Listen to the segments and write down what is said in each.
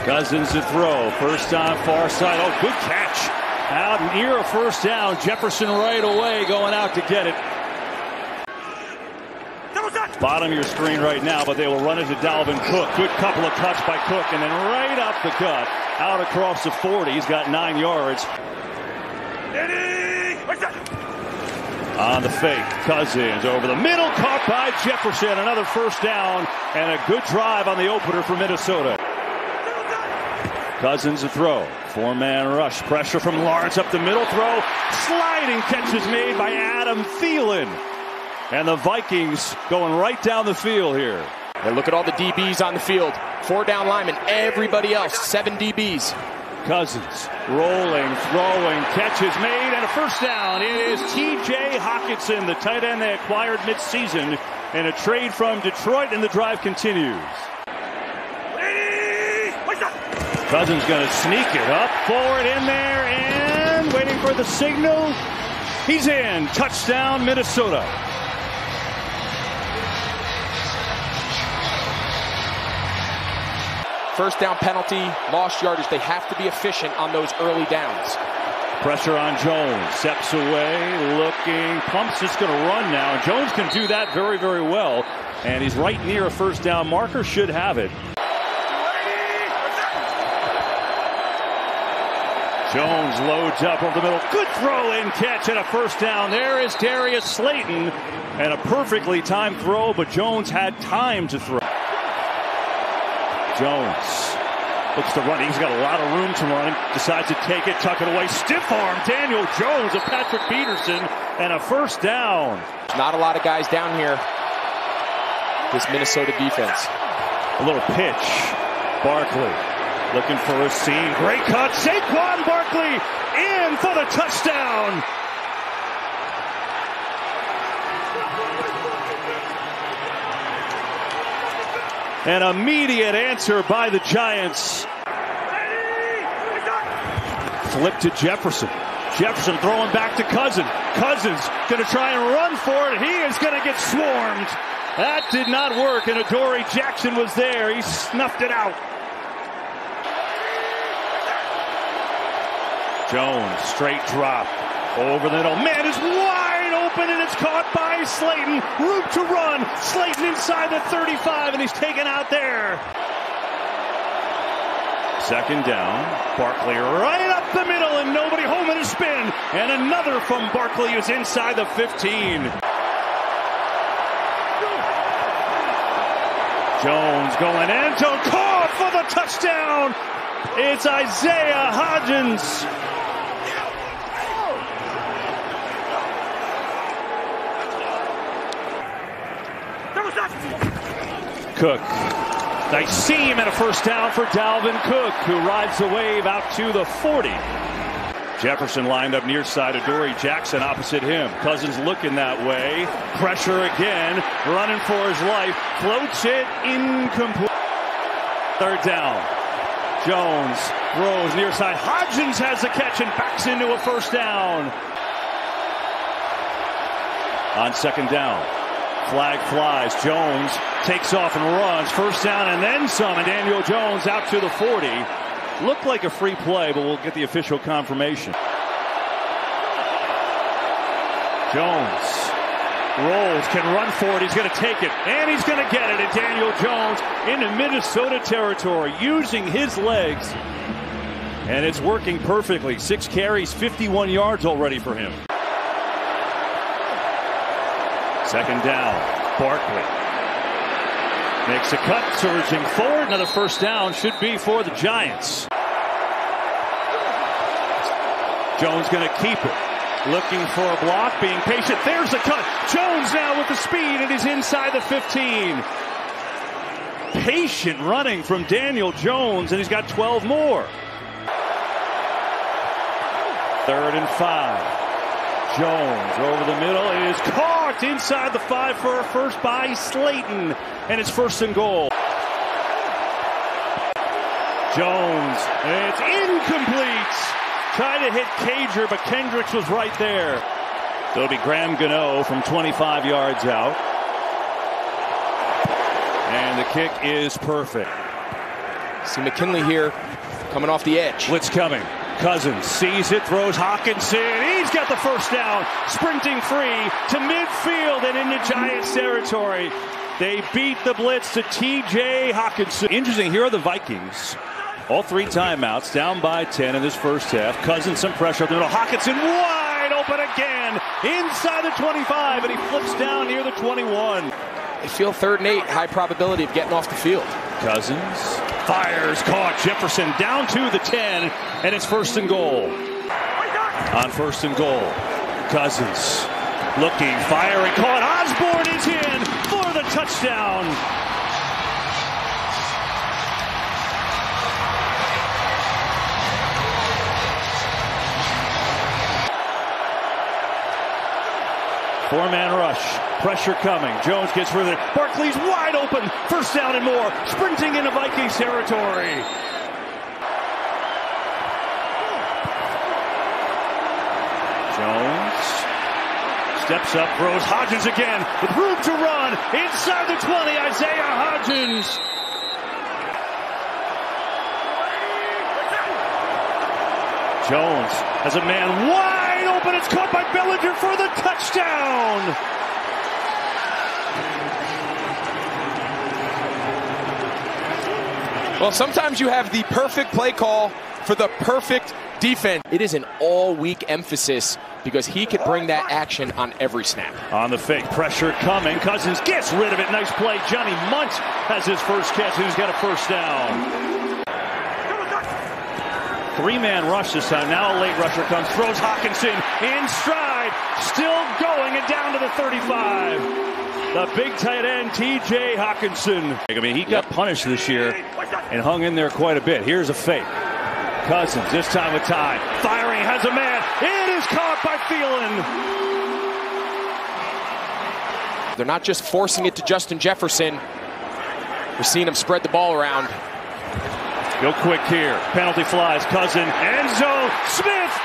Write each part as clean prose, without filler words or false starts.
Cousins to throw. First down, far side. Oh, good catch. Out near a first down. Jefferson right away going out to get it. Bottom of your screen right now, but they will run it to Dalvin Cook. Good couple of cuts by Cook, and then right up the gut. Out across the 40. He's got 9 yards. On the fake, Cousins over the middle, caught by Jefferson. Another first down, and a good drive on the opener for Minnesota. Cousins to throw. 4-man rush. Pressure from Lawrence up the middle. Throw. Sliding catch is made by Adam Thielen. And the Vikings going right down the field here. And look at all the DBs on the field. 4 down linemen. Everybody else. 7 DBs. Cousins rolling, throwing, catches made, and a first down. It is T.J. Hockenson, the tight end they acquired midseason in a trade from Detroit, and the drive continues. Cousins going to sneak it up, forward in there, and waiting for the signal. He's in. Touchdown, Minnesota. First down penalty, lost yardage. They have to be efficient on those early downs. Pressure on Jones. Steps away, looking, pumps, just going to run now. And Jones can do that very, very well. And he's right near a first down marker, should have it. Jones loads up over the middle. Good throw in catch and a first down. There is Darius Slayton. And a perfectly timed throw, but Jones had time to throw. Jones looks to run. He's got a lot of room to run. Decides to take it, tuck it away. Stiff arm Daniel Jones of Patrick Peterson. And a first down. Not a lot of guys down here. This Minnesota defense. A little pitch. Barkley. Looking for a seam. Great cut. Saquon Barkley in for the touchdown. An immediate answer by the Giants. Flip to Jefferson. Jefferson throwing back to Cousins. Cousins going to try and run for it. He is going to get swarmed. That did not work, and Adoree Jackson was there. He snuffed it out. Jones, straight drop, over the middle. Man is wide open, and it's caught by Slayton. Room to run. Slayton inside the 35, and he's taken out there. Second down. Barkley right up the middle, and nobody home in a spin. And another from Barkley who's inside the 15. Jones going end zone, caught for the touchdown. It's Isaiah Hodgins. Cook. Nice seam and a first down for Dalvin Cook, who rides the wave out to the 40. Jefferson lined up near side. Adoree Jackson opposite him. Cousins looking that way. Pressure again. Running for his life. Floats it. Incomplete. Third down. Jones throws near side. Hodgins has the catch and backs into a first down. On second down. Flag flies. Jones takes off and runs. First down and then some. And Daniel Jones out to the 40. Looked like a free play, but we'll get the official confirmation. Jones rolls, can run for it. He's going to take it, and he's going to get it. And Daniel Jones into Minnesota territory, using his legs. And it's working perfectly. 6 carries, 51 yards already for him. Second down, Barkley makes a cut, surging forward. Another first down should be for the Giants. Jones going to keep it. Looking for a block, being patient. There's a cut. Jones now with the speed, and he's inside the 15. Patient running from Daniel Jones, and he's got 12 more. 3rd and 5. Jones over the middle is caught inside the 5 for a first by Slayton, and it's 1st and goal. Jones, it's incomplete. Tried to hit Cager, but Kendricks was right there. So it'll be Graham Gano from 25 yards out. And the kick is perfect. See McKinley here coming off the edge. Blitz coming. Cousins sees it, throws Hawkinson. He's got the first down, sprinting free to midfield and into Giants territory. They beat the blitz to T.J. Hawkinson. Interesting, here are the Vikings. All 3 timeouts, down by 10 in this first half. Cousins some pressure up the middle. Hawkinson wide open again, inside the 25, and he flips down near the 21. They feel 3rd and 8, high probability of getting off the field. Cousins fires, caught. Jefferson down to the 10, and it's 1st and goal. On 1st and goal, Cousins looking, firing, caught. Osborne is in for the touchdown. Four-man rush, pressure coming. Jones gets rid of it. Barkley's wide open, 1st down and more, sprinting into Vikings territory. Jones steps up, throws. Hodgins again with room to run inside the 20. Isaiah Hodgins. Jones has a man wide open. It's caught by Bellinger for the touchdown. Well, sometimes you have the perfect play call for the perfect defense. It is an all-week emphasis because he could bring that action on every snap. On the fake, pressure coming. Cousins gets rid of it. Nice play. Johnny Munt has his first catch, and he's got a 1st down. 3-man rush this time. Now a late rusher comes, throws Hawkinson in stride, still going and down to the 35. The big tight end, T.J. Hawkinson. I mean, he got punished this year and hung in there quite a bit. Here's a fake. Cousins, this time with time. Firing, has a man. It is caught by Thielen. They're not just forcing it to Justin Jefferson. We're seeing him spread the ball around. Go quick here. Penalty flies. Cousin. End zone. Smith.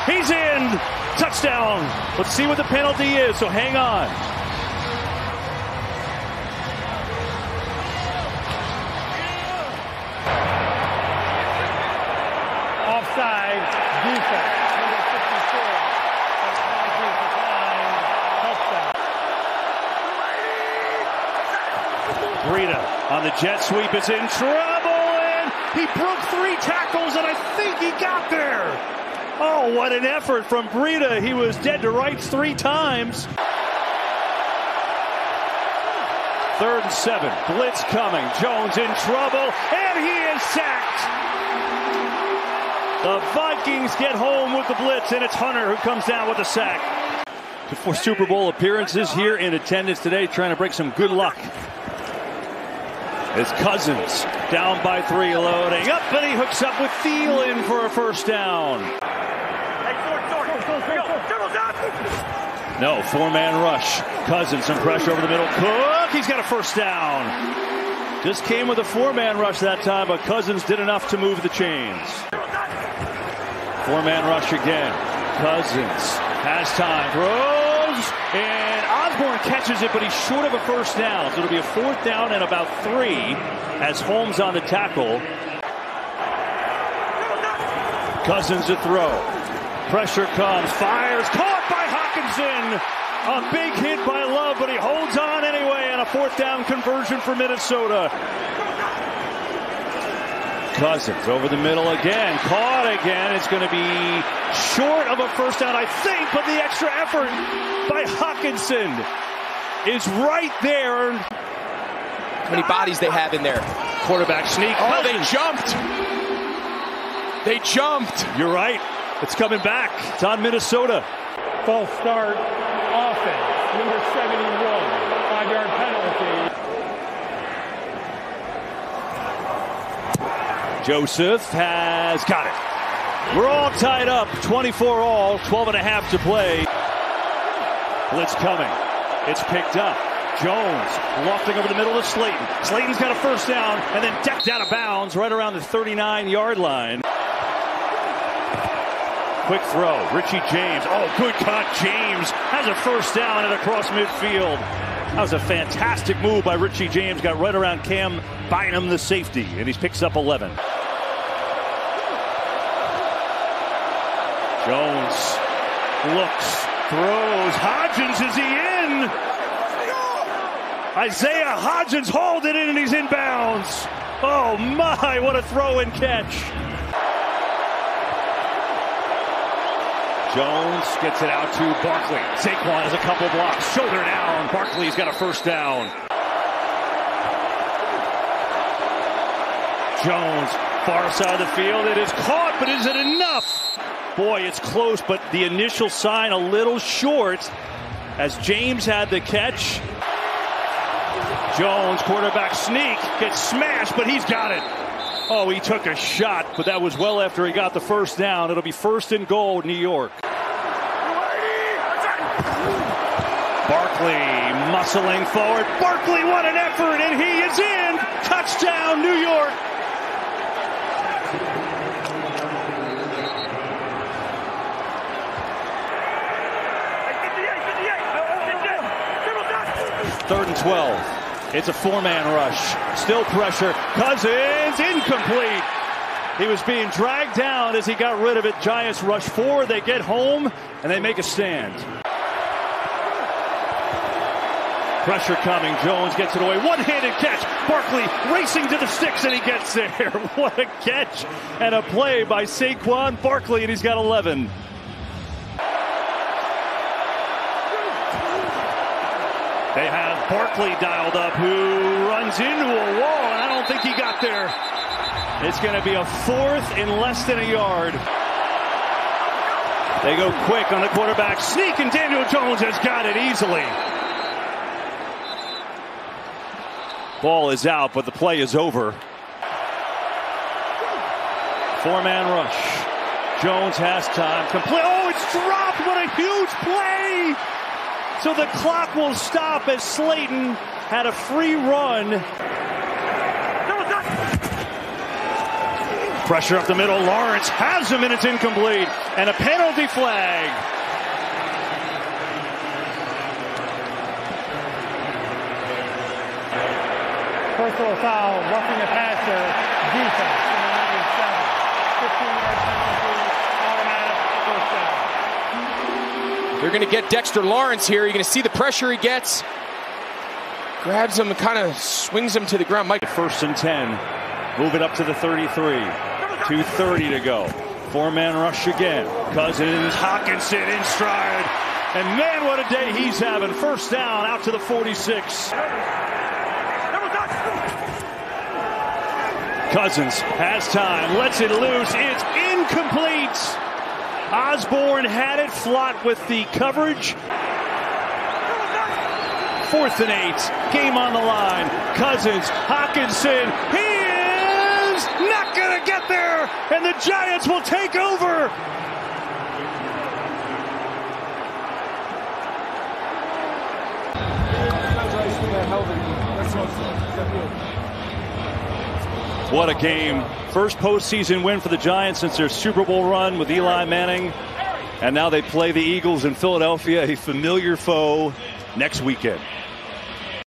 He's in. Touchdown. Let's see what the penalty is. So hang on. Offside. Defense. Number 54. Touchdown. Breida on the jet sweep is in trouble, and he broke 3 tackles, and I think he got there. Oh, what an effort from Breida. He was dead to rights 3 times. 3rd and 7. Blitz coming. Jones in trouble, and he is sacked. The Vikings get home with the blitz, and it's Hunter who comes down with the sack. 4 Super Bowl appearances here in attendance today, trying to break some good luck. It's Cousins down by 3, loading up, and he hooks up with Thielen for a 1st down. No, 4-man rush. Cousins, some pressure over the middle. Cook, he's got a 1st down. Just came with a 4-man rush that time, but Cousins did enough to move the chains. 4-man rush again. Cousins has time, throws, and Osborne catches it, but he's short of a 1st down. So it'll be a 4th down and about 3 as Holmes on the tackle. Cousins to throw. Pressure comes, fires, caught by Hawkinson. A big hit by Love, but he holds on anyway, and a 4th down conversion for Minnesota. Cousins over the middle again, caught again. It's going to be short of a 1st down, I think, but the extra effort by Hawkinson is right there. How many bodies they have in there? Quarterback sneak. Oh, they jumped. They jumped. You're right. It's coming back. It's on Minnesota. False start. Offense. Number 71. 5-yard penalty. Joseph has got it. We're all tied up. 24 all. 12.5 to play. Blitz coming. It's picked up. Jones lofting over the middle of Slayton. Slayton's got a 1st down and then decked out of bounds right around the 39-yard line. Quick throw. Richie James. Oh, good cut. James has a 1st down and across midfield. That was a fantastic move by Richie James. Got right around Cam Bynum, the safety, and he picks up 11. Jones looks, throws. Hodgins, is he in? Isaiah Hodgins hauled it in and he's inbounds. Oh my, what a throw and catch. Jones gets it out to Barkley. Saquon has a couple blocks. Shoulder down. Barkley's got a first down. Jones, far side of the field. It is caught, but is it enough? Boy, it's close, but the initial sign a little short as James had the catch. Jones, quarterback sneak, gets smashed, but he's got it. Oh, he took a shot, but that was well after he got the first down. It'll be 1st and goal, New York. Barkley muscling forward. Barkley, what an effort, and he is in. Touchdown, New York. Third and 12. It's a 4-man rush. Still pressure. Cousins, incomplete. He was being dragged down as he got rid of it. Giants rush forward. They get home, and they make a stand. Pressure coming. Jones gets it away. One-handed catch. Barkley racing to the sticks, and he gets there. What a catch and a play by Saquon Barkley, and he's got 11. They have Barkley dialed up, who runs into a wall, and I don't think he got there. It's going to be a 4th in less than a yard. They go quick on the quarterback sneak, and Daniel Jones has got it easily. Ball is out, but the play is over. 4-man rush. Jones has time. Complete. Oh, it's dropped. What a huge play. So the clock will stop as Slayton had a free run. Pressure up the middle. Lawrence has him, and it's incomplete. And a penalty flag. Personal foul, roughing the passer, defense, number 7. 15-yard penalty, automatic first down. They're going to get Dexter Lawrence here. You're going to see the pressure he gets. Grabs him and kind of swings him to the ground. Mike. 1st and 10. Move it up to the 33. 2:30 to go. 4-man rush again. Cousins, Hawkinson in stride. And man, what a day he's having. First down out to the 46. Cousins has time. Lets it loose. It's incomplete. Osborne had it, Flott with the coverage. 4th and 8, game on the line. Cousins, Hawkinson, he is not going to get there, and the Giants will take over. What a game. First postseason win for the Giants since their Super Bowl run with Eli Manning. And now they play the Eagles in Philadelphia, a familiar foe, next weekend.